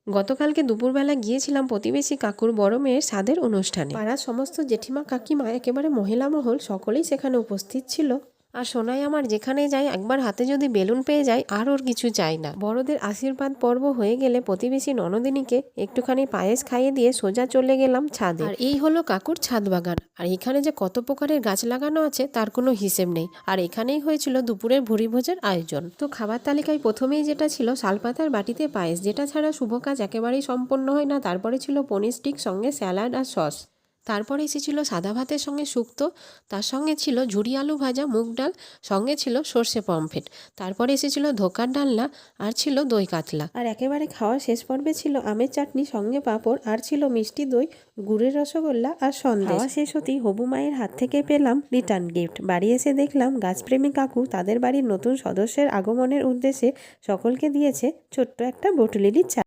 গতকালকে দুপুরবেলা গিয়েছিলাম প্রতিবেশী কাকুর বড় মেয়ের স্বাদের অনুষ্ঠানে। পাড়ার সমস্ত জেঠিমা কাকিমা একেবারে মহিলা মহল সকলেই সেখানে উপস্থিত ছিল। আর সোনাই আমার যেখানে যায় একবার হাতে যদি বেলুন পেয়ে যায় আর ওর কিছু চাই না। বড়দের আশীর্বাদ পর্ব হয়ে গেলে প্রতিবেশী ননদিনীকে একটুখানি পায়েস খাইয়ে দিয়ে সোজা চলে গেলাম ছাদে। আর এই হলো কাকুর ছাদ বাগান। আর এখানে যে কত প্রকারের গাছ লাগানো আছে তার কোনো হিসেব নেই। আর এখানেই হয়েছিল দুপুরের ভুরিভোজের আয়োজন। তো খাবার তালিকায় প্রথমেই যেটা ছিল শালপাতার বাটিতে পায়েস, যেটা ছাড়া শুভ কাজ একেবারেই সম্পন্ন হয় না। তারপরে ছিল পনির স্টিক, সঙ্গে স্যালাড আর সস। তারপরে এসেছিল সাদা ভাতের সঙ্গে শুক্তো, তার সঙ্গে ছিল ঝুরি আলু ভাজা, মুগ ডাল, সঙ্গে ছিল সর্ষে পমফ্রেট। তারপরে এসেছিল ধোকার ডালনা আর ছিল দই কাতলা। আর একেবারে খাওয়ার শেষ পর্বে ছিল আমের চাটনি, সঙ্গে পাঁপড়, আর ছিল মিষ্টি দই, গুড়ের রসগোল্লা আর সন্দেশ। খাওয়া শেষ হতেই হবু মায়ের হাত থেকে পেলাম রিটার্ন গিফট। বাড়ি এসে দেখলাম গাছপ্রেমী কাকু তাদের বাড়ির নতুন সদস্যের আগমনের উদ্দেশ্যে সকলকে দিয়েছে ছোট্ট একটা বটুলির চা।